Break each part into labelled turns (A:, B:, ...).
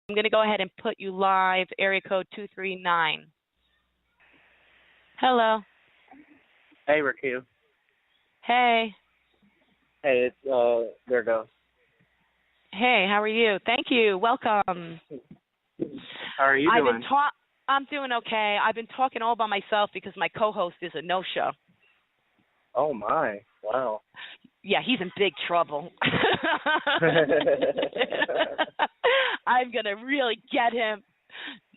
A: I'm going to go ahead and put you live, area code 239. Hello.
B: Hey, Raquel.
A: Hey.
B: Hey, it's Virgo.
A: Hey, how are you? Thank you. Welcome.
B: How are you doing?
A: I'm doing okay. I've been talking all by myself because my co-host is a no-show.
B: Oh, my. Wow.
A: Yeah, he's in big trouble. I'm going to really get him.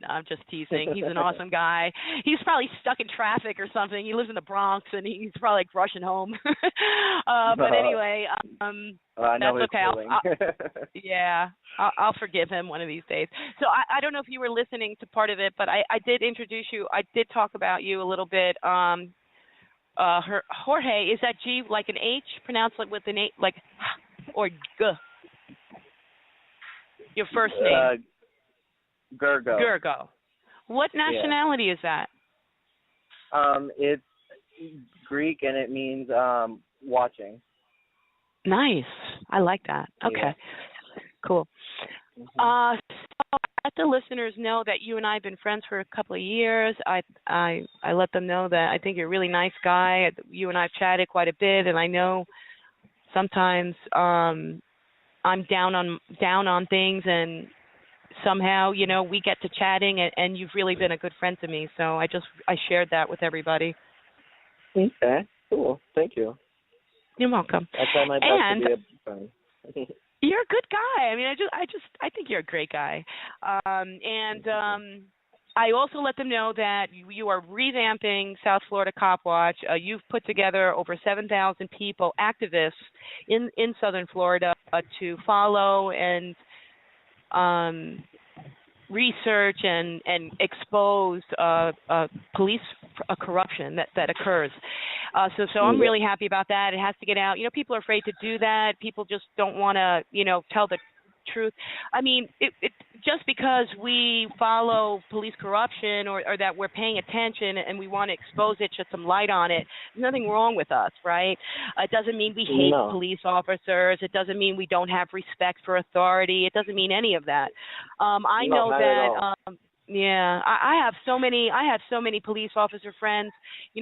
A: No, I'm just teasing. He's an awesome guy. He's probably stuck in traffic or something. He lives in the Bronx, and he's probably like rushing home. But anyway,
B: I know
A: that's okay. I'll forgive him one of these days. So I don't know if you were listening to part of it, but I did introduce you. I did talk about you a little bit. Jorge, is that G like an H? Pronounce it with an H, like, or G? Your first name?
B: Gergo.
A: Gergo. What nationality is that?
B: It's Greek and it means watching.
A: Nice. I like that. Okay.
B: Yeah.
A: Cool.
B: Mm-hmm.
A: So let the listeners know that you and I have been friends for a couple of years. I let them know that I think you're a really nice guy. You and I have chatted quite a bit, and I know sometimes I'm down on things, and somehow, we get to chatting, and you've really been a good friend to me. So I shared that with everybody.
B: Okay, cool. Thank you.
A: You're welcome.
B: I try my best to be a friend.
A: You're a good guy. I mean, I think you're a great guy. I also let them know that you are revamping South Florida Cop Watch. You've put together over 7,000 people, activists in Southern Florida, to follow and research and expose police corruption that occurs. So I'm really happy about that. It has to get out. People are afraid to do that. People just don't want to, tell the truth. I mean, it just because we follow police corruption or that we're paying attention and we want to expose it, shed some light on it, there's nothing wrong with us, right? It doesn't mean we hate police officers. It doesn't mean we don't have respect for authority. It doesn't mean any of that. I know that. I have so many police officer friends.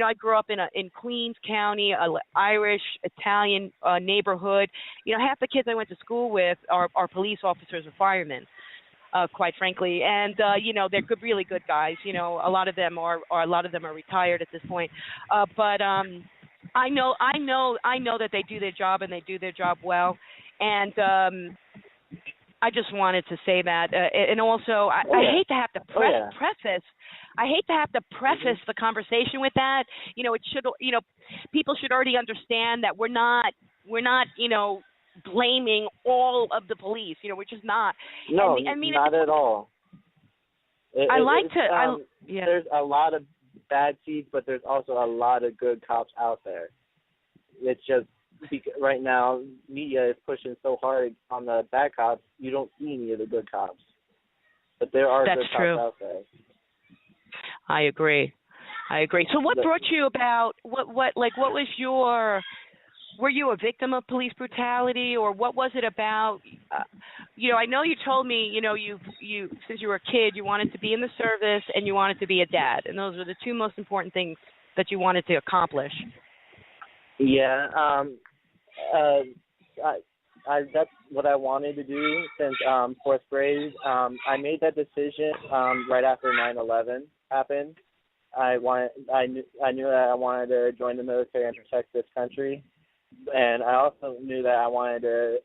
A: I grew up in Queens County, a Irish Italian neighborhood. Half the kids I went to school with are police officers or firemen, quite frankly, and they're really good guys. A lot of them are retired at this point, but I know that they do their job and they do their job well, and I just wanted to say that, and also I hate to have to preface. I hate to have to preface the conversation with that. It should. People should already understand that we're not. Blaming all of the police. We're just not.
B: No, not at all.
A: There's
B: a lot of bad seeds, but there's also a lot of good cops out there. It's just right now, media is pushing so hard on the bad cops, you don't see any of the good cops. But there are good cops out there.
A: I agree. So what brought you about, what was your, were you a victim of police brutality, or what was it about? I know you told me, you since you were a kid, you wanted to be in the service and you wanted to be a dad. And those were the two most important things that you wanted to accomplish.
B: Yeah, that's what I wanted to do since fourth grade. I made that decision right after 9/11 happened. I knew that I wanted to join the military and protect this country, and I also knew that I wanted to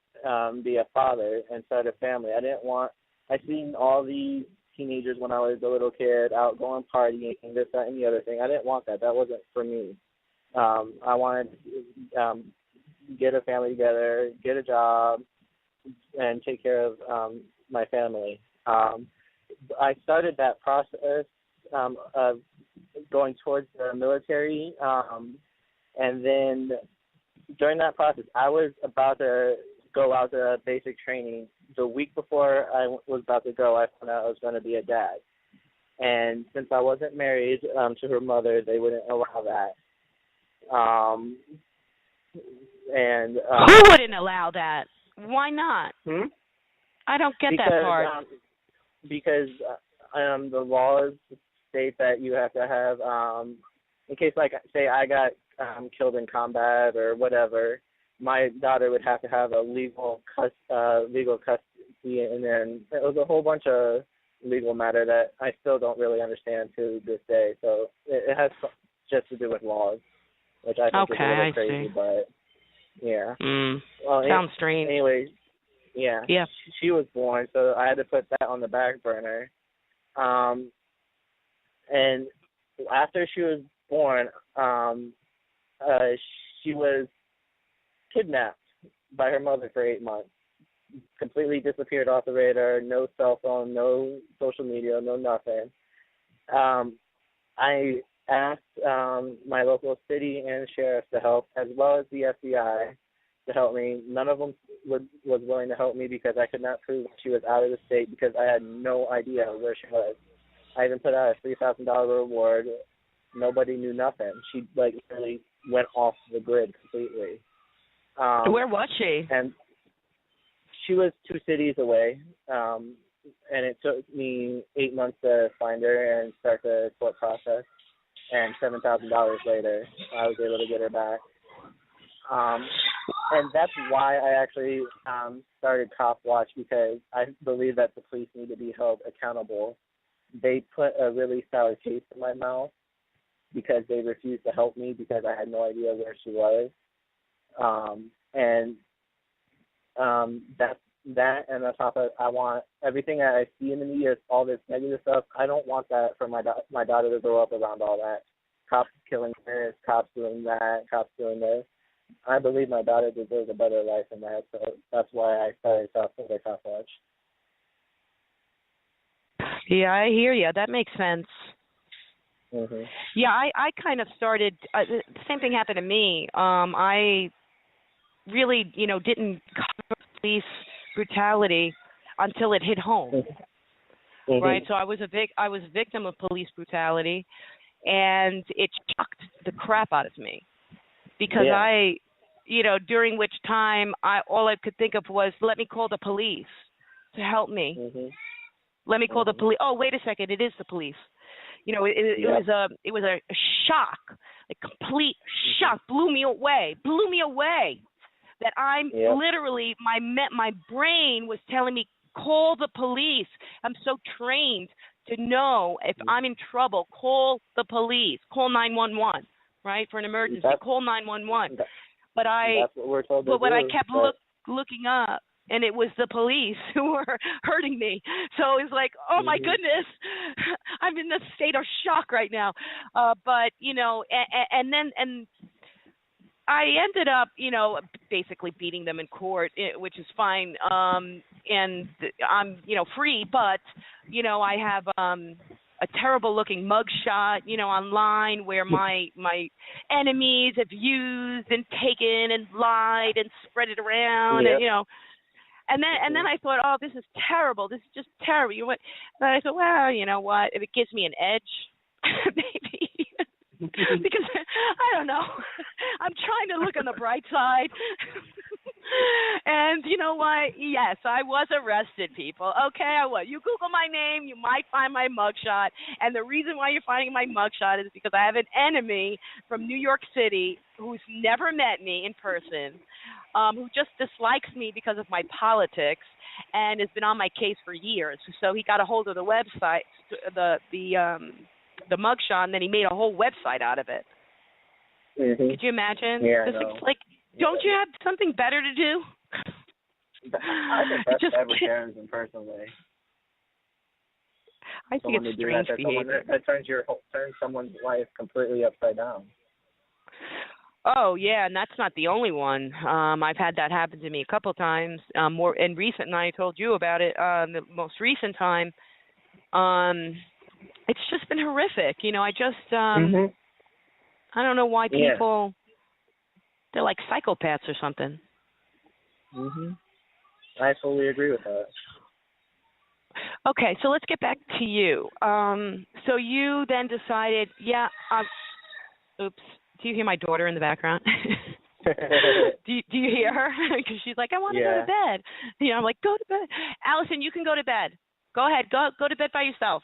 B: be a father and start a family. I seen all these teenagers when I was a little kid out going partying, this, that, and the other thing. I didn't want that. That wasn't for me. I wanted to get a family together, get a job, and take care of my family. I started that process of going towards the military, and then during that process, I was about to go out to basic training. The week before I was about to go, I found out I was going to be a dad. And since I wasn't married to her mother, they wouldn't allow that.
A: Who wouldn't allow that? Why not? I don't get that part.
B: because the laws state that you have to have in case, like, say I got killed in combat or whatever, my daughter would have to have a legal custody, and then it was a whole bunch of legal matter that I still don't really understand to this day. So it has just to do with laws, which I think is a little crazy, but yeah. Well,
A: sounds strange.
B: Anyway, yeah. She was born, so I had to put that on the back burner. And after she was born, she was kidnapped by her mother for 8 months. Completely disappeared off the radar. No cell phone, no social media, no nothing. I asked my local city and sheriff to help, as well as the FBI to help me. None of them was willing to help me because I could not prove she was out of the state because I had no idea where she was. I even put out a $3,000 reward. Nobody knew nothing. She really went off the grid completely.
A: Where was she?
B: And she was 2 cities away, and it took me 8 months to find her and start the court process. And $7,000 later, I was able to get her back. And that's why I actually started Cop Watch, because I believe that the police need to be held accountable. They put a really sour taste in my mouth because they refused to help me because I had no idea where she was. That's that, and on top of it, I want everything that I see in the media, all this negative stuff. I don't want that for my daughter to grow up around all that. Cops killing her, cops doing that, cops doing this. I believe my daughter deserves a better life than that, so that's why I started Cop Watch.
A: Yeah, I hear you. That makes sense.
B: Mm-hmm.
A: Yeah, I kind of started. The same thing happened to me. I really, didn't cover police brutality until it hit home.
B: Mm-hmm.
A: Right. So I was a victim of police brutality, and it shocked the crap out of me because during which time all I could think of was, let me call the police to help me.
B: Mm-hmm.
A: Let me call the police. Oh, wait a second, it is the police. It was a shock, a complete shock. Blew me away. That I'm literally my brain was telling me, call the police. I'm so trained to know if I'm in trouble, call the police, call 911, right, for an emergency, call 911. But
B: that's what we're told to do.
A: But when I kept looking up, and it was the police who were hurting me. So it was like, oh, my goodness, I'm in this state of shock right now. But and I ended up, basically beating them in court, which is fine. And I'm, free, but, I have a terrible looking mugshot, online where my enemies have used and taken and lied and spread it around, and, And then I thought, oh, this is terrible. This is just terrible. And I thought, well, you know what? If it gives me an edge, maybe. Because I don't know. I'm trying to look on the bright side. And you know what? Yes, I was arrested, people. Okay, I was. You Google my name, you might find my mugshot. And the reason why you're finding my mugshot is because I have an enemy from New York City who's never met me in person, who just dislikes me because of my politics and has been on my case for years. So he got a hold of the website, the mugshot, and then he made a whole website out of it.
B: Mm-hmm.
A: Could you imagine?
B: Yeah,
A: Don't you have something better to do?
B: I think that's just terrorism, personally.
A: I think it's strange behavior.
B: That turns someone's life completely upside down.
A: Oh yeah, and that's not the only one. I've had that happen to me a couple times. More in recent, and I told you about it. The most recent time. It's just been horrific. I just I don't know why people they're like psychopaths or something.
B: Mhm. I fully agree with that.
A: Okay, so let's get back to you. So you then decided, oops. Do you hear my daughter in the background? do you hear her? Because she's like, I want to go to bed. I'm like, go to bed. Allison, you can go to bed. Go ahead. Go to bed by yourself.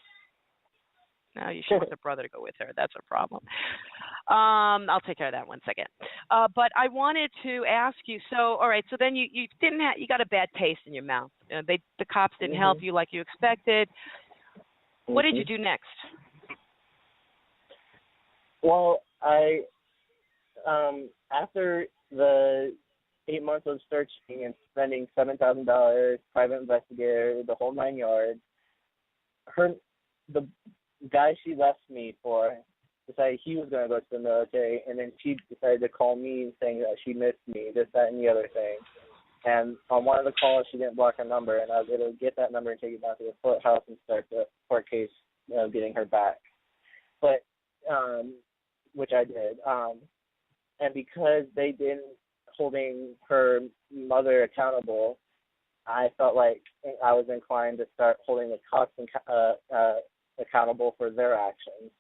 A: No, she wants her brother to go with her. That's a problem. I'll take care of that one second. But I wanted to ask you. So, all right. So then you didn't have, you got a bad taste in your mouth. The cops didn't help you like you expected. What did you do next?
B: Well, I after the 8 months of searching and spending $7,000, private investigator, the whole 9 yards, the guy she left me for decided he was going to go to the military, and then she decided to call me saying that she missed me, this, that, and the other thing. And on one of the calls, she didn't block her number, and I was able to get that number and take it down to the courthouse and start the court case, getting her back. But, which I did. And because they didn't holding her mother accountable, I felt like I was inclined to start holding the cops accountable for their actions.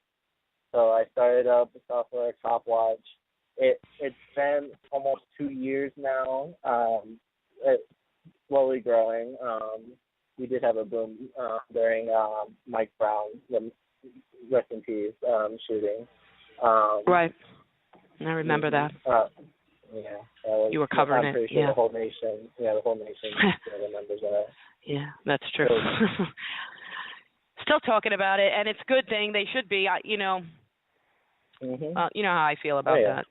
B: So I started up the software CopWatch. It's been almost 2 years now. It's slowly growing. We did have a boom during Mike Brown, the rest in peace, shooting.
A: Right. I remember that.
B: Yeah.
A: You were covering
B: I'm pretty
A: it.
B: sure the whole nation remembers that.
A: Yeah, that's true. Still talking about it, and it's a good thing. They should be. You know how I feel about that.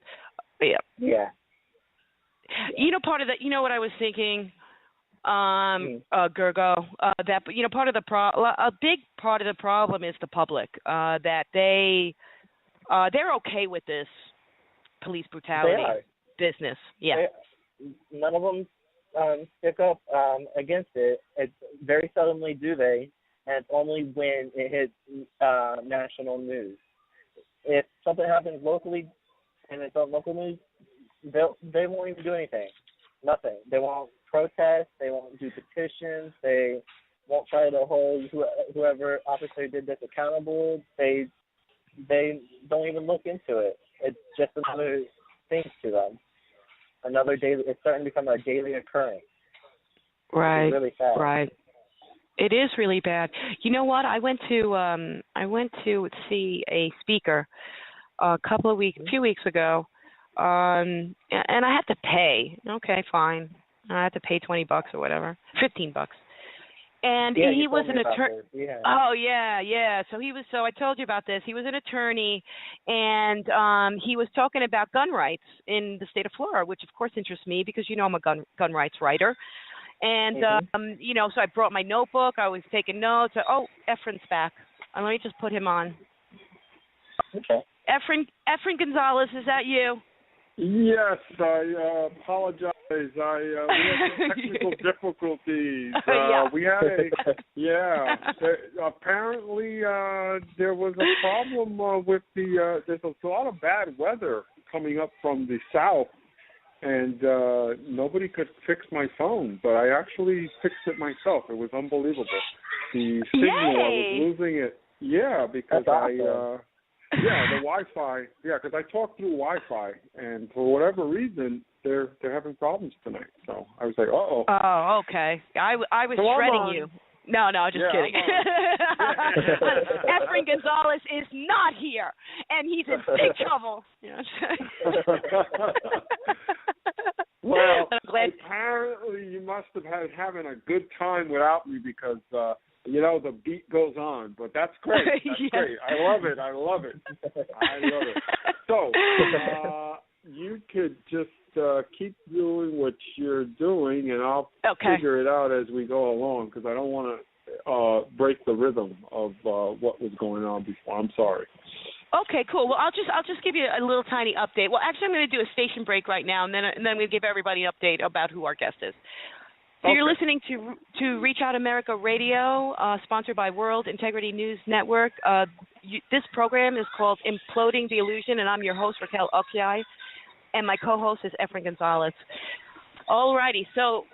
A: Yeah. You know, part of that. You know what I was thinking, Gergo. That part of a big part of the problem is the public. That they're okay with this police brutality business. Yeah.
B: None of them stick up against it. It's very seldomly do they, and it's only when it hits national news. If something happens locally and it's on local news, they won't even do anything. Nothing. They won't protest. They won't do petitions. They won't try to hold whoever officer did this accountable. They don't even look into it. It's just another thing to them. Another daily. It's starting to become a daily occurrence.
A: Right.
B: It's really sad.
A: Right. It is really bad. You know what? I went to see a speaker a few weeks ago, and I had to pay. Okay, fine. I had to pay $20 or whatever, $15. And he was an attorney.
B: Yeah.
A: Oh yeah. So I told you about this. He was an attorney, and he was talking about gun rights in the state of Florida, which of course interests me because I'm a gun rights writer. And so I brought my notebook. I was taking notes. Efren's back. Let me just put him on.
B: Okay.
A: Efren Gonzalez, is that you?
C: Yes, I apologize. We had some technical difficulties. We had apparently there was a problem with there's a lot of bad weather coming up from the south, and nobody could fix my phone, but I actually fixed it myself. It was unbelievable. The signal, I was losing it. Yeah, because the Wi-Fi. Yeah, because I talked through Wi-Fi, and for whatever reason, they're having problems tonight. So I was like, uh-oh.
A: Oh, okay. I was shredding you. No, just kidding. Efren Gonzalez is not here, and he's in big trouble.
C: Well, apparently you must have had having a good time without me because, the beat goes on. But that's great. That's great. I love it. So you could just keep doing what you're doing, and I'll figure it out as we go along because I don't want to break the rhythm of what was going on before. I'm sorry.
A: Okay, cool. Well, I'll just give you a little tiny update. Well, actually, I'm going to do a station break right now, and then we'll give everybody an update about who our guest is. So you're listening to Reach Out America Radio, sponsored by World Integrity News Network. This program is called Imploding the Illusion, and I'm your host, Raquel Okyai, and my co-host is Efren Gonzalez. All righty. So,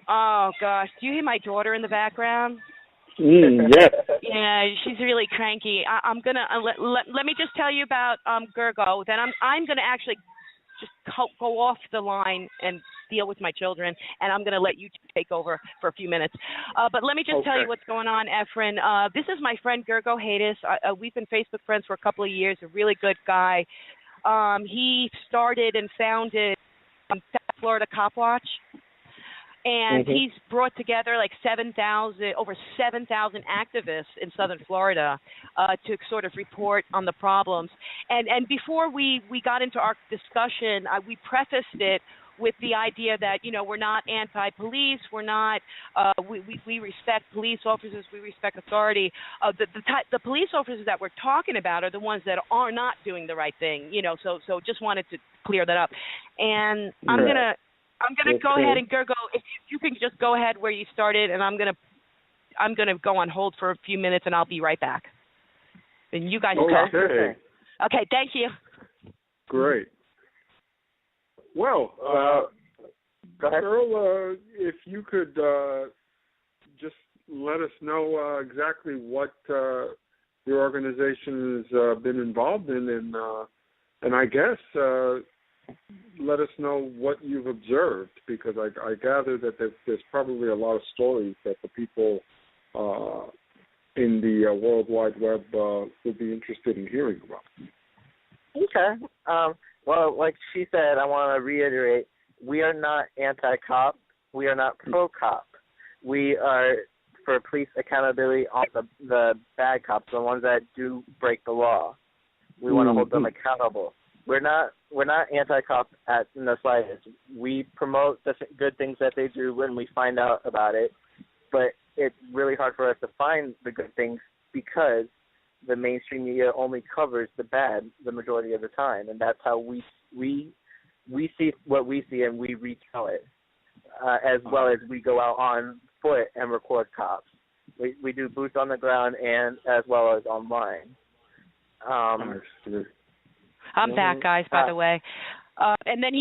A: oh, gosh, do you hear my daughter in the background?
C: Yes.
A: Yeah, she's really cranky. I'm going to let me just tell you about Gergo. Then I'm going to actually just go off the line and deal with my children, and I'm going to let you take over for a few minutes. But let me just tell you what's going on, Efren. This is my friend Gergo Haydis. We've been Facebook friends for a couple of years, a really good guy. He started and founded South Florida Cop Watch. And he's brought together like over 7,000 activists in Southern Florida to sort of report on the problems. And before we got into our discussion, we prefaced it with the idea that, you know, we're not anti-police, we're not, we respect police officers, we respect authority. The police officers that we're talking about are the ones that are not doing the right thing, you know, so just wanted to clear that up. And I'm going to go ahead and Gergo, if you can just go ahead where you started, and I'm gonna go on hold for a few minutes, and I'll be right back. And you guys talk. Okay, thank you.
C: Great. Well, Earl, if you could just let us know exactly what your organization has been involved in, and I guess let us know what you've observed, because I gather that there's probably a lot of stories that the people in the World Wide Web would be interested in hearing about.
B: Okay. Well, like she said, I want to reiterate, we are not anti-cop. We are not pro-cop. We are for police accountability on the bad cops, the ones that do break the law. We want to hold them accountable. We're not anti-cop in the slightest. We promote the good things that they do when we find out about it, but it's really hard for us to find the good things because the mainstream media only covers the bad the majority of the time, and that's how we see what we see and we retell it, as well as we go out on foot and record cops. We do boots on the ground and as well as online.
A: I'm back, guys, by the way. And then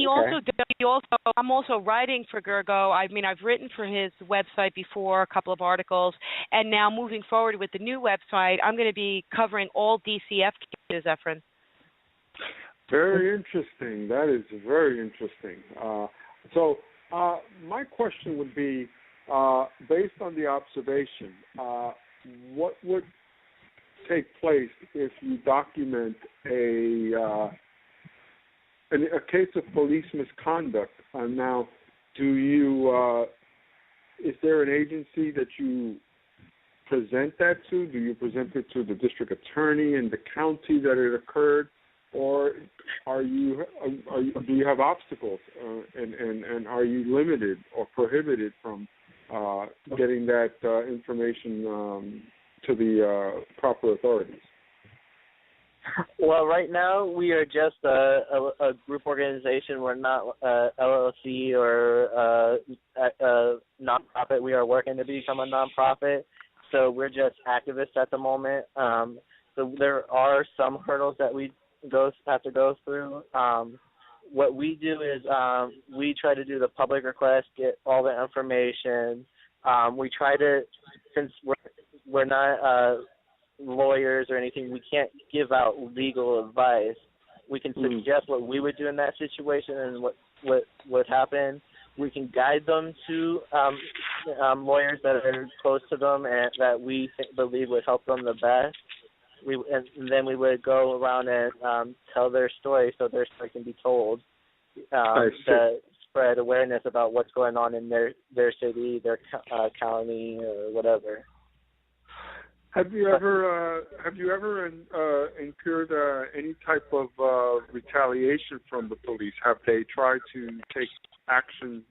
A: I'm also writing for Gergo. I mean, I've written for his website before, a couple of articles, and now moving forward with the new website, I'm going to be covering all DCF cases, Efren.
C: Very interesting. That is very interesting. So my question would be, based on the observation, what would take place if you document a case of police misconduct? Now, is there an agency that you present that to? Do you present it to the district attorney in the county that it occurred, or do you have obstacles, and are you limited or prohibited from getting that information to the proper authorities?
B: Well, right now we are just a group organization. We're not LLC or a nonprofit. We are working to become a nonprofit, so we're just activists at the moment. So there are some hurdles that we have to go through. What we do is we try to do the public request, get all the information. We try to, since we're not lawyers or anything, we can't give out legal advice. We can suggest what we would do in that situation and what would happen. We can guide them to lawyers that are close to them and that we believe would help them the best. And then we would go around and tell their story so their story can be told to spread awareness about what's going on in their city, their county, or whatever.
C: Have you ever incurred any type of retaliation from the police? Have they tried to take action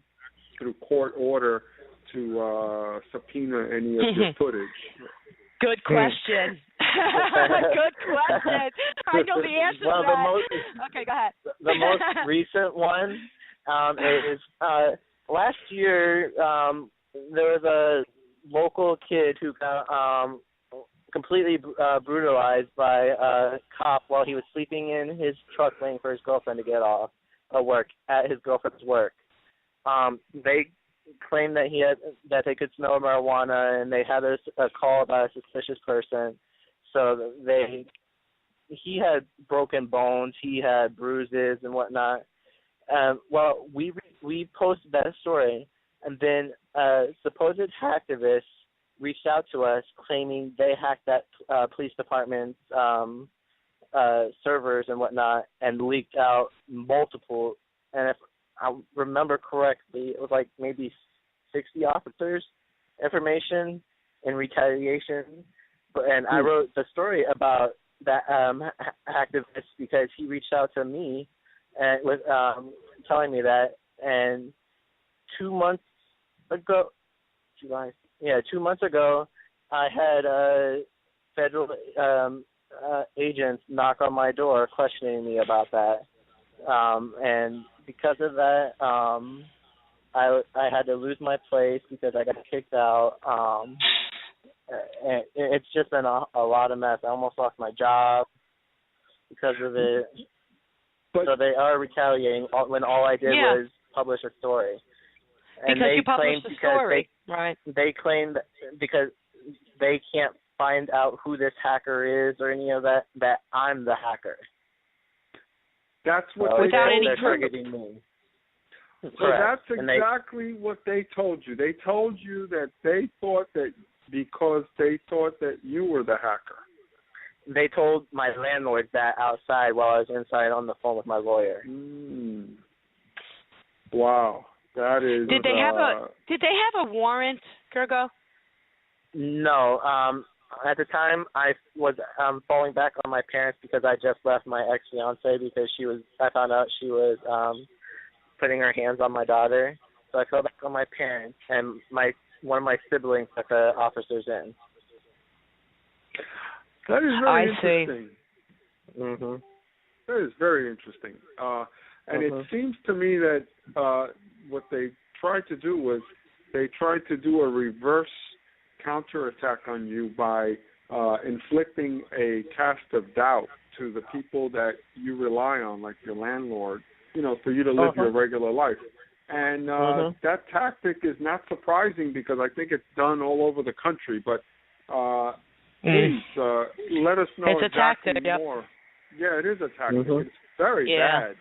C: through court order to subpoena any of your footage?
B: Good question.
A: Good question. I know the answer to that. Okay, go ahead.
B: The most recent one is last year. There was a local kid who got completely brutalized by a cop while he was sleeping in his truck waiting for his girlfriend to get off work at his girlfriend's work. They claimed that they could smell marijuana, and they had a call about a suspicious person. So he had broken bones, he had bruises and whatnot. well, we posted that story, and then supposed hacktivists reached out to us claiming they hacked that police department's servers and whatnot and leaked out multiple, and if I remember correctly, it was like maybe 60 officers' information in retaliation. And I wrote the story about that activist because he reached out to me and was telling me that. And 2 months ago, 2 months ago, I had federal agents knock on my door questioning me about that. And because of that, I had to lose my place because I got kicked out. And it's just been a lot of mess. I almost lost my job because of it. But, so they are retaliating when all I did was publish a story. And
A: because you published a story, right?
B: They claim that because they can't find out who this hacker is or any of that I'm the hacker.
C: That's what
B: so
A: without any
B: they're
A: proof.
B: targeting me.
C: So that's exactly what they told you. They told you that they thought that because they thought that you were the hacker.
B: They told my landlord that outside while I was inside on the phone with my lawyer.
C: Wow, that is.
A: Did they have a warrant, Gergo?
B: No. At the time, I was falling back on my parents because I just left my ex-fiance because I found out she was putting her hands on my daughter. So I fell back on my parents, and one of my siblings took the officers in.
C: That is very interesting.
B: Mm-hmm.
C: That is very interesting. And it seems to me that what they tried to do was they tried to do a reverse counterattack on you by inflicting a cast of doubt to the people that you rely on, like your landlord, for you to live your regular life. And that tactic is not surprising because I think it's done all over the country. But please let us know exactly more. Yeah, it is a tactic. It's very bad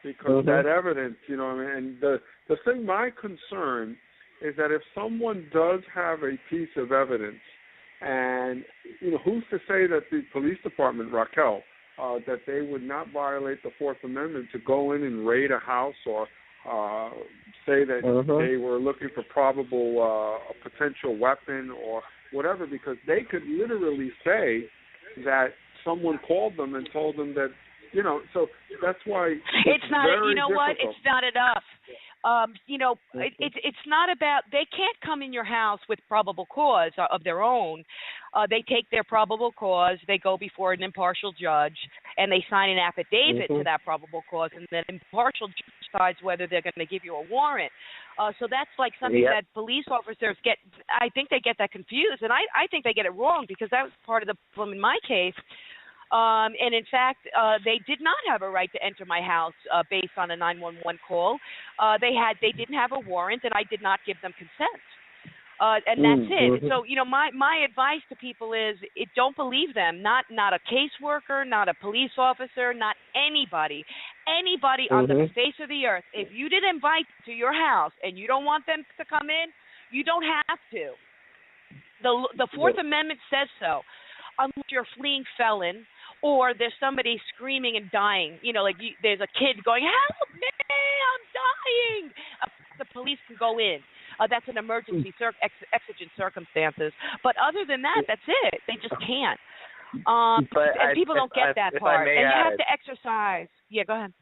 C: because that evidence, and the thing, my concern is that if someone does have a piece of evidence, and, who's to say that the police department, Raquel, that they would not violate the Fourth Amendment to go in and raid a house or say that they were looking for probable a potential weapon or whatever, because they could literally say that someone called them and told them that, so that's why it's not,
A: very
C: difficult.
A: What? It's not enough. It's not about, they can't come in your house with probable cause of their own. They take their probable cause, they go before an impartial judge, and they sign an affidavit to that probable cause, and then impartial judge decides whether they're going to give you a warrant. So that's like something that police officers I think they get that confused, and I think they get it wrong because that was part of the problem in my case. And in fact, they did not have a right to enter my house based on a 911 call. They didn't have a warrant, and I did not give them consent. And that's it. So, my advice to people is don't believe them. Not a caseworker, not a police officer, not anybody. Anybody on the face of the earth. If you didn't invite to your house and you don't want them to come in, you don't have to. The Fourth Amendment says so. Unless you're a fleeing felon, or there's somebody screaming and dying, there's a kid going, "Help me, I'm dying." The police can go in. That's an emergency, exigent circumstances. But other than that, that's it. They just can't. And people don't get that part. And you have to exercise. Yeah, go ahead.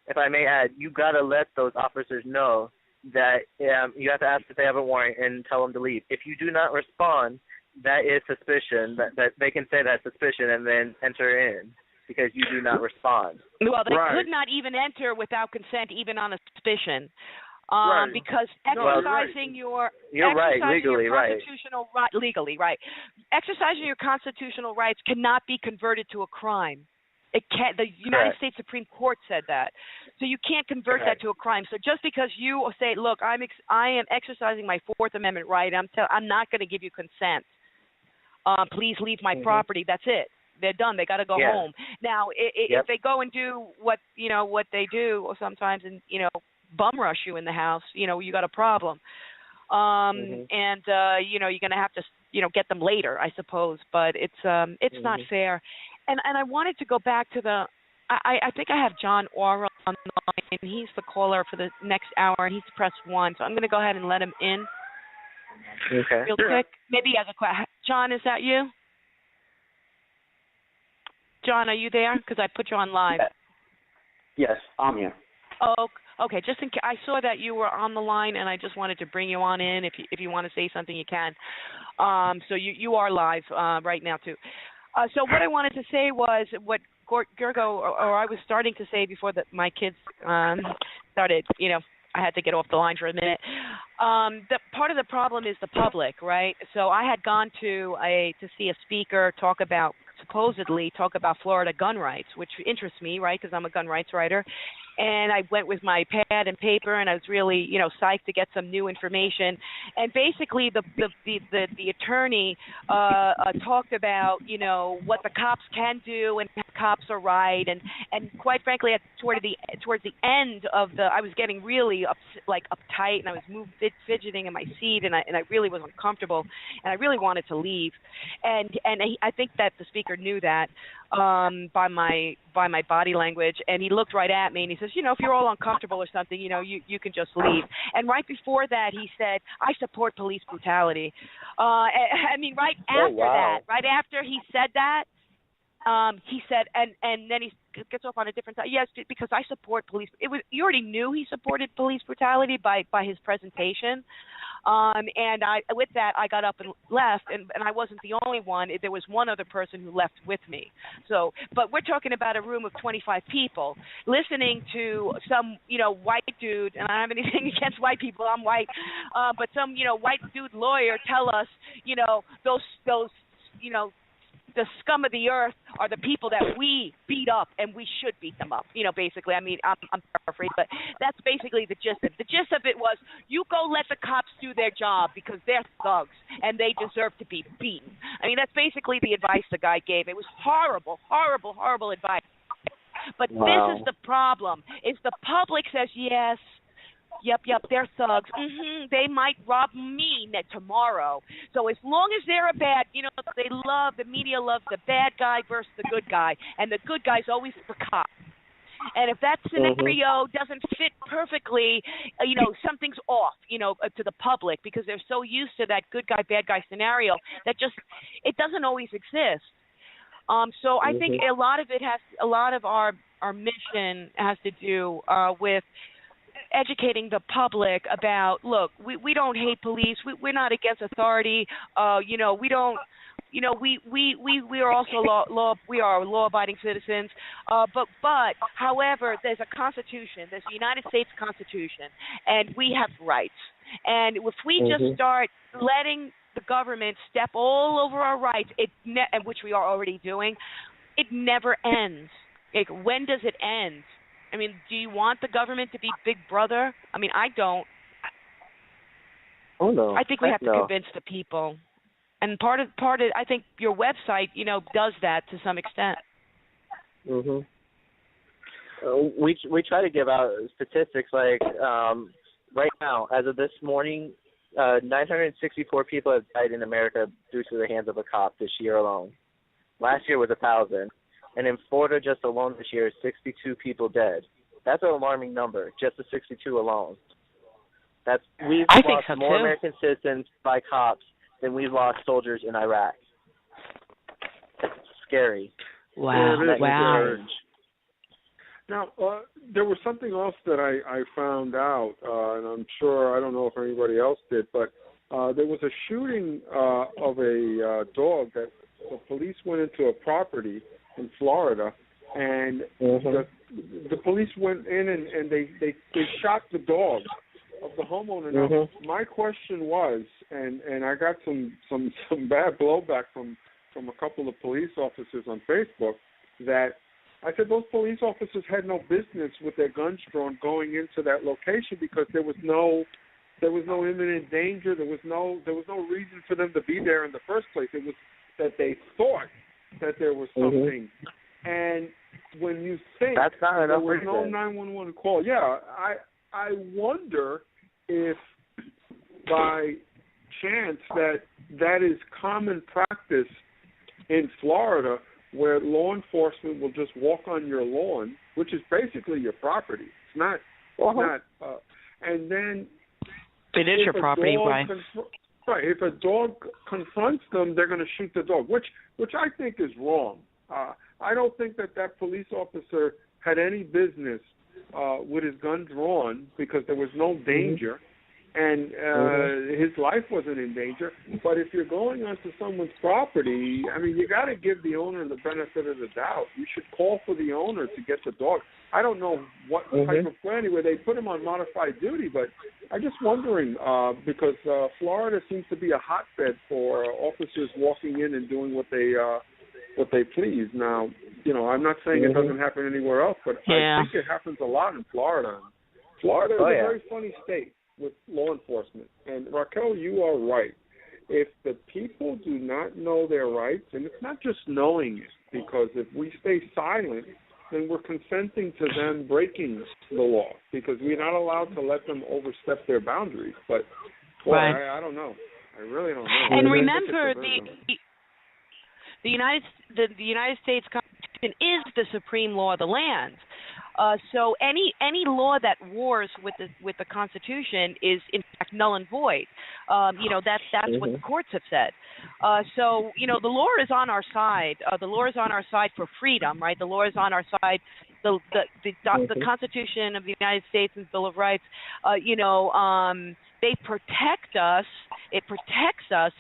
B: If I may add, you got to let those officers know that you have to ask if they have a warrant and tell them to leave. If you do not respond, that is suspicion. That they can say that's suspicion and then enter in because you do not respond.
A: Well, they could not even enter without consent, even on a suspicion, because exercising
B: legally
A: right. Exercising your constitutional rights cannot be converted to a crime. It can't. The United States Supreme Court said that, so you can't convert that to a crime. So just because you say, "Look, I am exercising my Fourth Amendment right. I'm not going to give you consent. Please leave my property." That's it. They're done. They got to go home. Now, if they go and do what they do, or sometimes, and bum rush you in the house, you got a problem. And you're going to have to get them later, I suppose. But it's not fair. And I wanted to go back to the. I think I have John Orwell on the line, and he's the caller for the next hour, and he's pressed 1. So I'm going to go ahead and let him in.
B: Okay.
A: Real quick. Maybe he has a question. John, is that you? John, are you there? Because I put you on live.
D: Yes, I'm here.
A: Oh, okay. Just in case, I saw that you were on the line, and I just wanted to bring you on in. If you want to say something, you can. So you are live right now too. So what I wanted to say was what Gergo, or I was starting to say before my kids started, I had to get off the line for a minute. The part of the problem is the public, right? So I had gone to see a speaker supposedly talk about Florida gun rights, which interests me, right, because I'm a gun rights writer. And I went with my pad and paper, and I was really, psyched to get some new information. And basically, the attorney talked about, what the cops can do and how cops are right. And quite frankly, towards the end of I was getting really uptight, and I was fidgeting in my seat, and I really was uncomfortable, and I really wanted to leave. And I think that the speaker knew that by my body language, and he looked right at me, and he says, if you're all uncomfortable or something, you can just leave. And right before that, he said, I support police brutality. Right after he said that, he said, and then he gets off on a different side. Yes, because I support police. You already knew he supported police brutality by his presentation. And with that, I got up and left, and I wasn't the only one. There was one other person who left with me. So, but we're talking about a room of 25 people listening to some, white dude, and I don't have anything against white people. I'm white, but some, white dude lawyer tell us, those, the scum of the earth are the people that we beat up, and we should beat them up. Basically, I'm paraphrasing, but that's basically the gist of it. The gist of it was, you go let the cops do their job because they're thugs and they deserve to be beaten. That's basically the advice the guy gave. It was horrible, horrible, horrible advice. But This is the problem: is the public says yes. Yep, they're thugs. They might rob me tomorrow. So as long as they're a bad, the media loves the bad guy versus the good guy, and the good guy's always the cop. And if that scenario doesn't fit perfectly, something's off, to the public, because they're so used to that good guy, bad guy scenario that it doesn't always exist. So I think a lot of our mission has to do with educating the public about, look, we don't hate police. We're not against authority. We don't. We are also we are law-abiding citizens. But however, there's a Constitution. There's the United States Constitution, and we have rights. And if we just start letting the government step all over our rights, and which we are already doing, it never ends. When does it end? Do you want the government to be Big Brother? I don't.
B: Oh no.
A: I think we have to convince the people, and part of I think your website, does that to some extent.
B: We try to give out statistics like right now, as of this morning, 964 people have died in America due to the hands of a cop this year alone. Last year was 1,000. And in Florida, just alone this year, 62 people dead. That's an alarming number, just the 62 alone. We've lost more American citizens by cops than we've lost soldiers in Iraq. It's scary.
A: Wow. Wow.
C: Now, there was something else that I found out, and I'm sure, I don't know if anybody else did, but there was a shooting of a dog that the police went into a property in Florida, and the police went in and they shot the dog of the homeowner. Now, my question was, and I got some bad blowback from a couple of police officers on Facebook, that I said those police officers had no business with their guns drawn going into that location, because there was no imminent danger. There was no reason for them to be there in the first place. It was that they thought that there was something. And when you think
B: that's not
C: there
B: enough
C: was no
B: reason.
C: 911 call, I wonder if by chance that is common practice in Florida, where law enforcement will just walk on your lawn, which is basically your property. It's not, and then
A: it is your property, right?
C: Right. If a dog confronts them, they're going to shoot the dog, which I think is wrong. I don't think that police officer had any business with his gun drawn because there was no danger. And his life wasn't in danger. But if you're going onto someone's property, I mean, you got to give the owner the benefit of the doubt. You should call for the owner to get the dog. I don't know what type of plan where they put him on modified duty, but I'm just wondering because Florida seems to be a hotbed for officers walking in and doing what they please. Now, I'm not saying it doesn't happen anywhere else, but I think it happens a lot in Florida. Florida is a very funny state with law enforcement. And Raquel, you are right. If the people do not know their rights, and it's not just knowing it, because if we stay silent, then we're consenting to them breaking the law, because we're not allowed to let them overstep their boundaries. But I don't know. I really don't know.
A: And remember, the United States Constitution is the supreme law of the land. So any law that wars with the Constitution is in fact null and void. That's what the courts have said. So the law is on our side. The law is on our side for freedom, right? The law is on our side. The Constitution of the United States and Bill of Rights. They protect us. It protects us.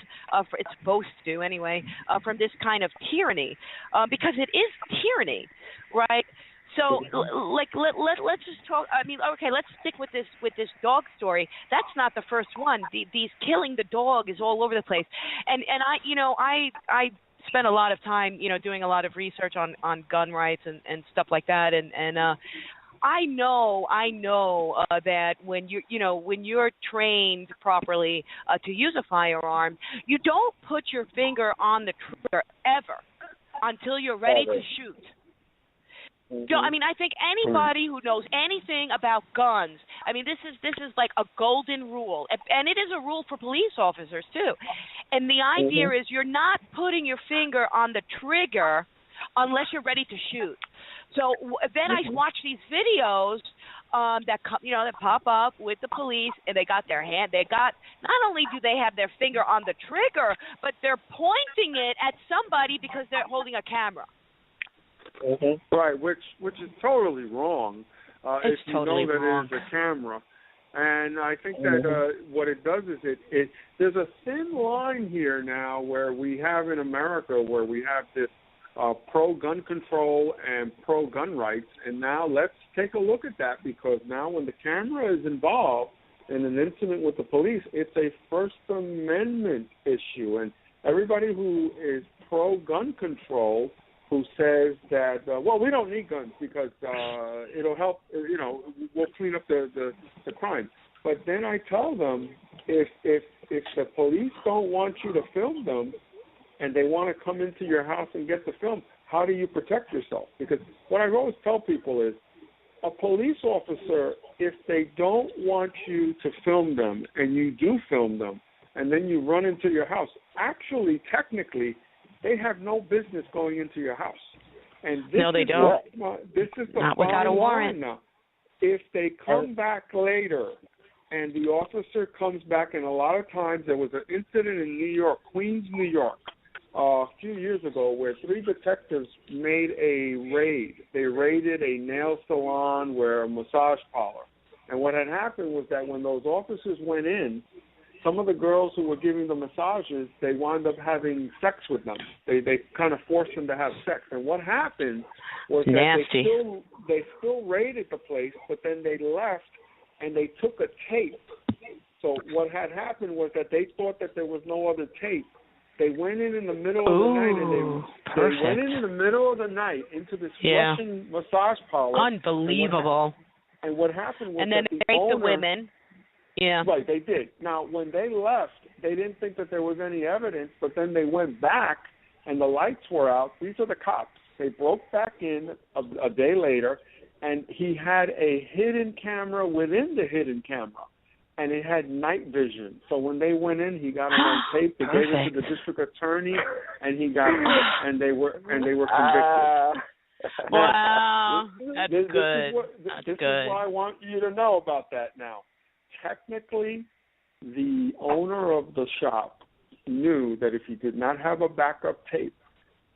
A: It's supposed to anyway, from this kind of tyranny, because it is tyranny, right? So, let's just talk. I mean, okay, let's stick with this dog story. That's not the first one. These killing the dog is all over the place, and I spent a lot of time, doing a lot of research on gun rights and stuff like that, and I know that when you're trained properly to use a firearm, you don't put your finger on the trigger ever until you're ready to shoot. I mean, I think anybody who knows anything about guns, I mean, this is like a golden rule, and it is a rule for police officers too. And the idea is you're not putting your finger on the trigger unless you're ready to shoot. So then I watch these videos that pop up with the police, and they got their hand. Not only do they have their finger on the trigger, but they're pointing it at somebody because they're holding a camera.
C: Right, which is totally wrong.
A: It's
C: if you
A: totally
C: know that
A: wrong.
C: it is a camera, and I think that what it does is it there's a thin line here now where we have in America where we have this pro-gun control and pro-gun rights, and now let's take a look at that, because now when the camera is involved in an incident with the police, it's a First Amendment issue, and everybody who is pro-gun control, who says that, we don't need guns because it'll help, we'll clean up the crime. But then I tell them, if the police don't want you to film them and they want to come into your house and get the film, how do you protect yourself? Because what I always tell people is, a police officer, if they don't want you to film them and you do film them and then you run into your house, actually, technically, they have no business going into your house. And this
A: no, they don't.
C: This is the
A: not without a warrant.
C: Now. If they come back later and the officer comes back, and a lot of times there was an incident in New York, Queens, New York, a few years ago, where 3 detectives made a raid. They raided a nail salon, where a massage parlor. And what had happened was that when those officers went in, some of the girls who were giving the massages, they wound up having sex with them. They kind of forced them to have sex. And what happened was
A: Nasty.
C: that they still raided the place, but then they left and they took a tape. So what had happened was that they thought that there was no other tape. They went in the middle of the night, and they went in the middle of the night into this Russian massage parlor.
A: Unbelievable.
C: And what happened was
A: and then
C: that
A: they raped the women. Yeah.
C: Right, they did. Now, when they left, they didn't think that there was any evidence, but then they went back and the lights were out. These are the cops. They broke back in a day later, and he had a hidden camera within the hidden camera, and it had night vision. So when they went in, he got them on tape. They gave it to the district attorney, and they were convicted.
A: Wow, that's good.
C: This is what I want you to know about that now. Technically, the owner of the shop knew that if he did not have a backup tape,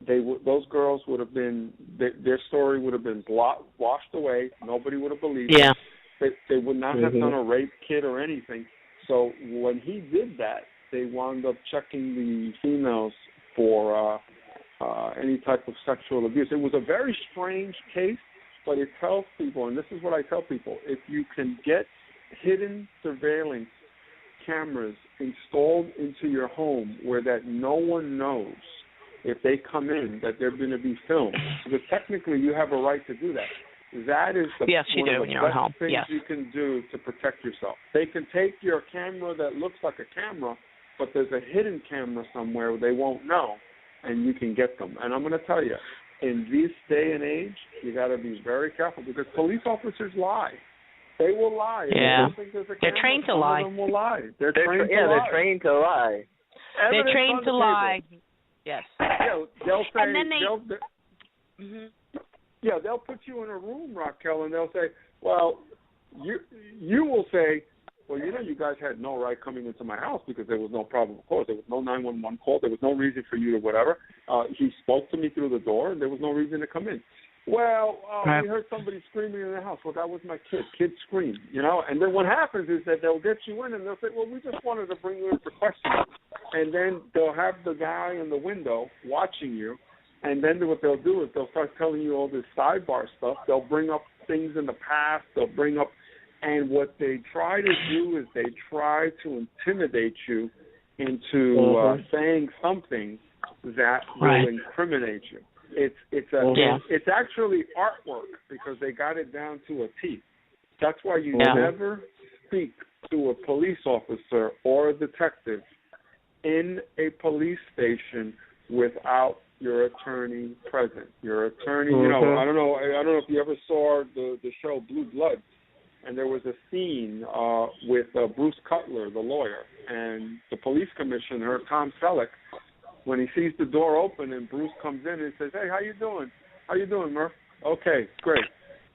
C: those girls would have been, their story would have been washed away. Nobody would have believed it. They would not have done a rape kit or anything. So when he did that, they wound up checking the females for any type of sexual abuse. It was a very strange case, but it tells people, and this is what I tell people, if you can get hidden surveillance cameras installed into your home where that no one knows if they come in that they're going to be filmed, because technically you have a right to do that. That is one of the best things you can do to protect yourself. They can take your camera that looks like a camera, but there's a hidden camera somewhere where they won't know, and you can get them. And I'm going to tell you, in this day and age, you got to be very careful because police officers lie. They will lie.
A: Yeah.
C: They're
A: trained to lie.
C: Some of them will lie. They're trained to lie.
B: They're trained to lie.
A: Yes.
C: They'll say,
A: and then
C: they'll put you in a room, Raquel, and they'll say, well, you will say, well, you guys had no right coming into my house because there was no problem. Of course, there was no 911 call. There was no reason for you to whatever. He spoke to me through the door, and there was no reason to come in. Well, we heard somebody screaming in the house. Well, that was my kid. Kid screamed, And then what happens is that they'll get you in, and they'll say, well, we just wanted to bring you in for questioning. And then they'll have the guy in the window watching you, and then what they'll do is they'll start telling you all this sidebar stuff. They'll bring up things in the past. They'll bring up, and what they try to do is they try to intimidate you into saying something that will incriminate you. It's actually artwork because they got it down to a T. That's why you never speak to a police officer or a detective in a police station without your attorney present. Your attorney, I don't know if you ever saw the show Blue Bloods, and there was a scene with Bruce Cutler, the lawyer, and the police commissioner, Tom Selleck. When he sees the door open and Bruce comes in and says, hey, how you doing? How you doing, Murph? Okay, great.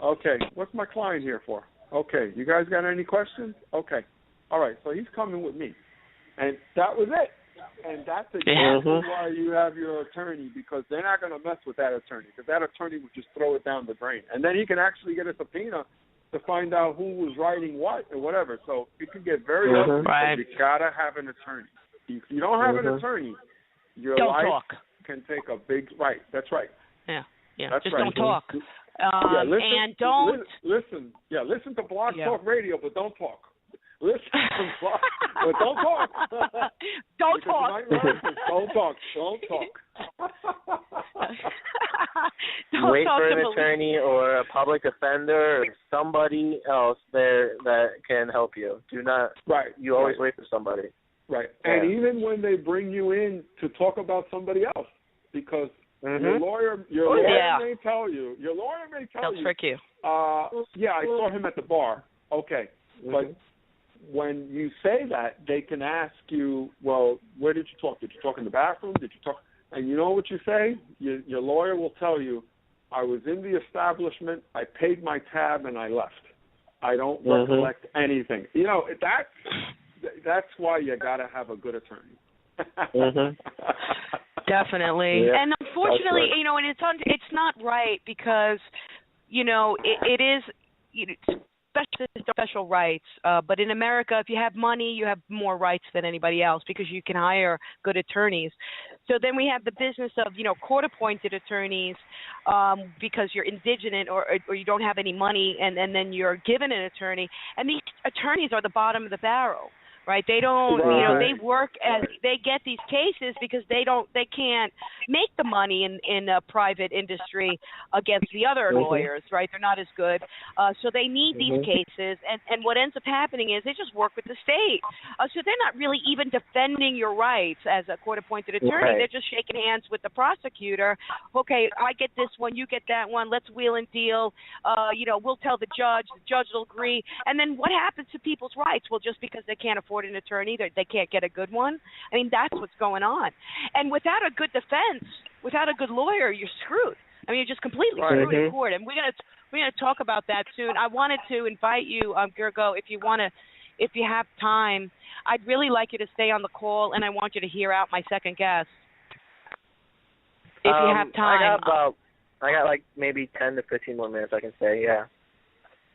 C: Okay, what's my client here for? Okay, you guys got any questions? Okay. All right, so he's coming with me. And that was it. And that's exactly why you have your attorney, because they're not going to mess with that attorney, because that attorney would just throw it down the drain. And then he can actually get a subpoena to find out who was writing what or whatever. So it can get very ugly. Right. You got to have an attorney. If you don't have an attorney, your life can take a big That's right.
A: Yeah.
C: That's
A: just
C: right.
A: don't talk. And don't
C: listen. Listen to Blog Talk Radio, but don't talk. Listen to Blog, but don't talk.
A: Don't talk.
C: Don't talk. Don't talk.
B: Wait for an attorney or a public defender or somebody else there that can help you. Do not.
C: Right.
B: You always wait for somebody.
C: Right. And even when they bring you in to talk about somebody else, because your lawyer may tell you. Your lawyer may tell you.
A: They'll trick you.
C: I saw him at the bar. Okay. But when you say that, they can ask you, well, where did you talk? Did you talk in the bathroom? Did you talk? And you know what you say? Your lawyer will tell you, I was in the establishment, I paid my tab, and I left. I don't recollect anything. That's why you got to have a good attorney.
A: Definitely. Yeah, and unfortunately, and it's not right because, it is special rights. But in America, if you have money, you have more rights than anybody else because you can hire good attorneys. So then we have the business of, court-appointed attorneys because you're indigent or you don't have any money, and then you're given an attorney. And these attorneys are the bottom of the barrel. right? They don't,
B: Right.
A: they work as they get these cases because they can't make the money in a private industry against the other lawyers, right? They're not as good, so they need these cases, and what ends up happening is they just work with the state, so they're not really even defending your rights as a court-appointed attorney.
B: Right.
A: They're just shaking hands with the prosecutor. Okay, I get this one, you get that one. Let's wheel and deal. We'll tell the judge will agree, and then what happens to people's rights? Well, just because they can't afford an attorney, they can't get a good one. I mean, that's what's going on. And without a good defense, without a good lawyer, you're screwed. I mean, you're just completely screwed in court. And we're gonna talk about that soon. I wanted to invite you, Gergo, if you have time. I'd really like you to stay on the call, and I want you to hear out my second guest. If you have time.
B: I got like maybe 10 to 15 more minutes I can stay, yeah.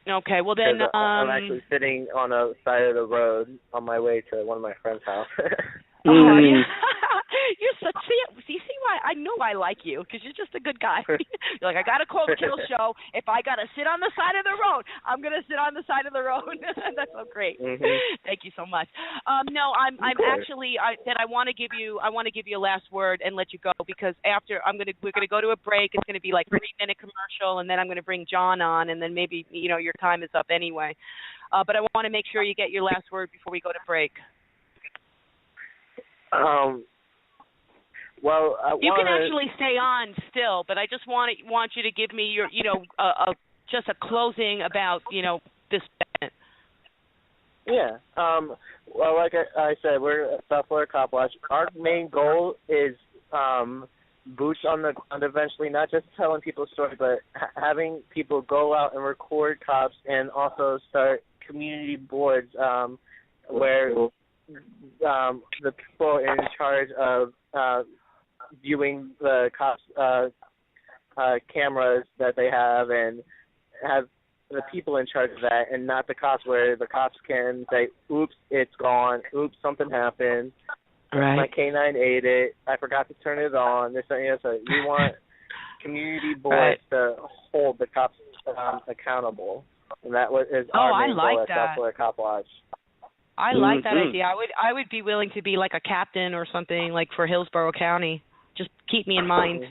A: Okay, well then...
B: I'm actually sitting on a side of the road on my way to one of my friend's house.
A: Oh, yeah. You're such... See why I know I like you, because you're just a good guy. You're like, I got to call the Kill Show. If I got to sit on the side of the road, I'm going to sit on the side of the road. That's so great. Thank you so much. No, I'm actually... I want to give you a last word and let you go, because after we're going to go to a break. It's going to be like a 3-minute commercial, and then I'm going to bring John on, and then maybe, your time is up anyway. But I want to make sure you get your last word before we go to break.
B: Well,
A: you can actually stay on still, but I just want you to give me your, just a closing about, this event.
B: Yeah. Well, like I said, we're South Florida Cop Watch. Our main goal is boots on the ground eventually, not just telling people's stories, but having people go out and record cops, and also start community boards where the people in charge of viewing the cops' cameras that they have, and have the people in charge of that, and not the cops, where the cops can say, oops, it's gone, oops, something happened, my canine ate it, I forgot to turn it on, this, that, and the other. We want community boards to hold the cops accountable, and that is our main goal at South Florida Cop Watch.
A: I like that idea. I would be willing to be like a captain or something, like for Hillsborough County. Just keep me in mind.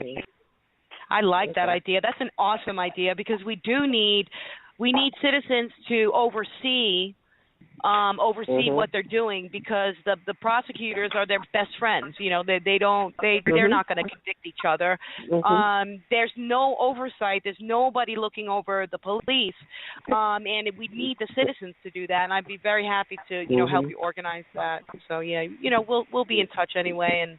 A: I like that idea. That's an awesome idea, because we need citizens to oversee what they're doing, because the prosecutors are their best friends. They're not going to convict each other. There's no oversight. There's nobody looking over the police, and we need the citizens to do that. And I'd be very happy to help you organize that. So yeah, we'll be in touch anyway, and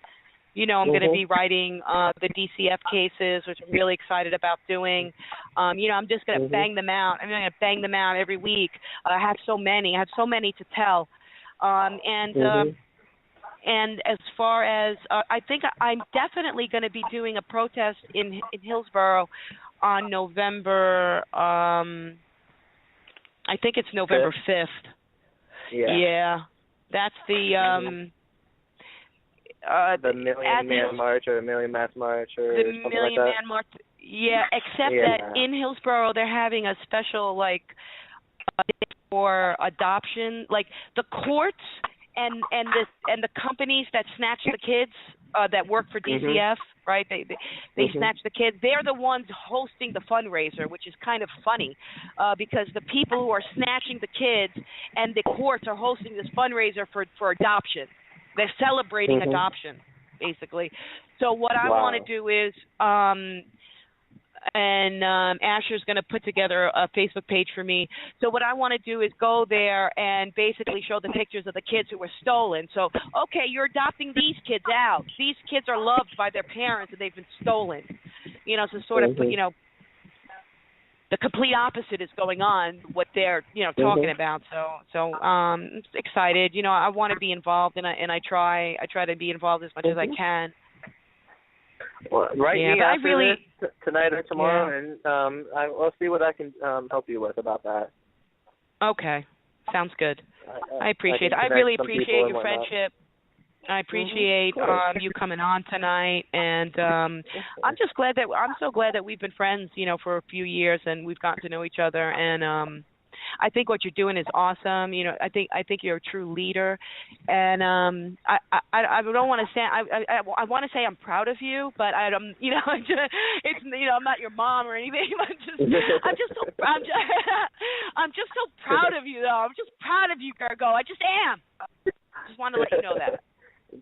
A: I'm going to be writing the DCF cases, which I'm really excited about doing. I'm just going to bang them out. I'm going to bang them out every week. I have so many to tell. And as far as I think I'm definitely going to be doing a protest in Hillsborough on November. I think it's November 5th. Yeah, that's the.
B: The Million Man March, or the Million Mass March, or
A: the
B: something
A: Million
B: like that.
A: Man March. Yeah, except that in Hillsborough they're having a special for adoption. Like the courts and the companies that snatch the kids that work for DCF, right? They snatch the kids. They're the ones hosting the fundraiser, which is kind of funny, because the people who are snatching the kids and the courts are hosting this fundraiser for adoption. They're celebrating adoption, basically. So what I want to do is, Asher's going to put together a Facebook page for me. So what I want to do is go there and basically show the pictures of the kids who were stolen. So, okay, you're adopting these kids out. These kids are loved by their parents, and they've been stolen. So sort of, the complete opposite is going on, what they're, talking about. So I'm excited. I want to be involved, and I try to be involved as much as I can.
B: Well, tonight or tomorrow, and I'll see what I can help you with about that.
A: Okay, sounds good. I appreciate it. I really appreciate your friendship. I appreciate you coming on tonight, and I'm so glad that we've been friends, for a few years, and we've gotten to know each other. And I think what you're doing is awesome. You know, I think you're a true leader, and I don't want to say I want to say I'm proud of you, but you know, it's you know, I'm not your mom or anything. I'm just so proud of you, though. I'm just proud of you, Gergo. I just am. I just want to let you know that.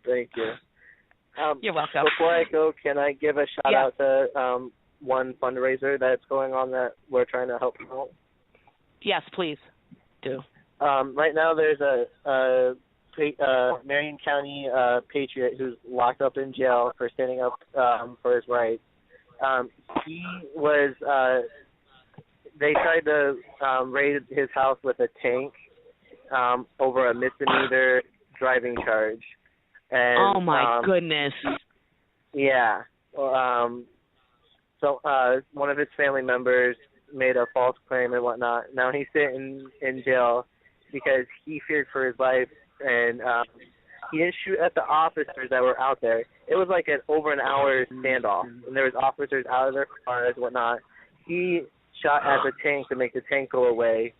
B: Thank you.
A: You're welcome.
B: Before I go, can I give a shout out to one fundraiser that's going on that we're trying to help promote?
A: Yes, please do.
B: Right now, there's a Marion County patriot who's locked up in jail for standing up for his rights. He was. They tried to raid his house with a tank over a misdemeanor driving charge. And,
A: oh my goodness!
B: Yeah. So one of his family members made a false claim and whatnot. Now he's sitting in jail because he feared for his life, and he didn't shoot at the officers that were out there. It was like over an hour standoff, and there was officers out of their cars and whatnot. He shot at the tank to make the tank go away,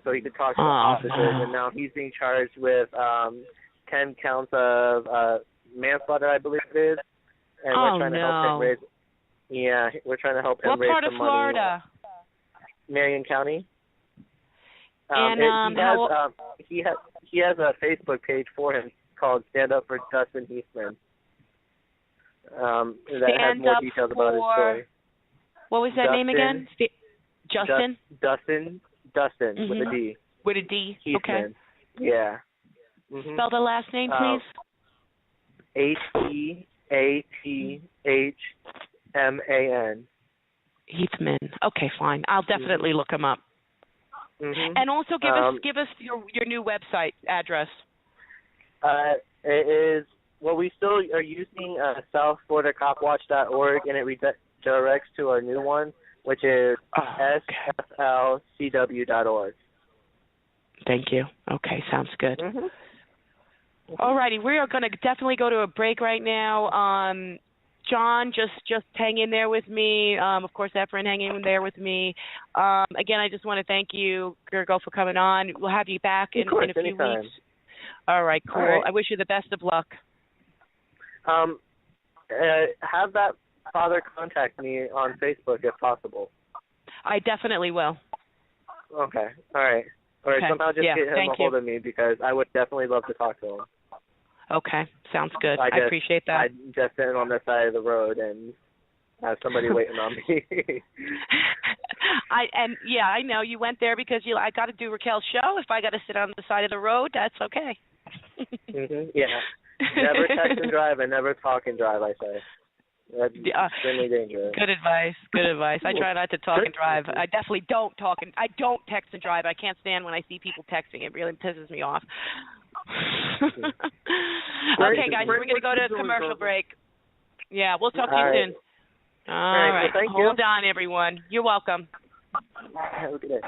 B: so he could talk to the officers, and now he's being charged with 10 counts of manslaughter, I believe it is, and we're trying to help him raise. Yeah, we're trying to help him raise some money.
A: What part of Florida?
B: Marion County.
A: And
B: he has a Facebook page for him called Stand Up for Dustin Heathman. That has more details about his story.
A: What was that name again? Justin?
B: Dustin with a D.
A: With a D.
B: Heathman.
A: Okay.
B: Yeah.
A: Spell the last name, please.
B: Heathman.
A: Heathman. Okay, fine. I'll definitely look him up. And also give us your new website address.
B: It is, well, we still are using southfloridacopwatch.org, and it redirects to our new one, which is sflcw.org.
A: Thank you. Okay, sounds good. All righty, we are going to definitely go to a break right now. John, just hang in there with me. Of course, Efren, hang in there with me. Again, I just want to thank you, Gergo, for coming on. We'll have you back in a few weeks. All right, cool. All right. I wish you the best of luck.
B: Have that father contact me on Facebook if possible.
A: I definitely will.
B: Okay. All right. All right. Okay. Somehow just get him a hold of me because I would definitely love to talk to him.
A: Okay. Sounds good. I appreciate that.
B: I'm just sitting on the side of the road and have somebody waiting on me.
A: I know you went there because I got to do Raquel's show. If I got to sit on the side of the road, that's okay.
B: Yeah. Never text and drive and never talk and drive, I say. That's extremely dangerous.
A: Good advice. I try not to talk and drive. I definitely don't talk and I don't text and drive. I can't stand when I see people texting. It really pisses me off. Okay, guys, we're going to go to a commercial break. Yeah, we'll talk to you soon. All right.
B: Well, thank you.
A: Hold on, everyone. You're welcome.
B: Have a good day.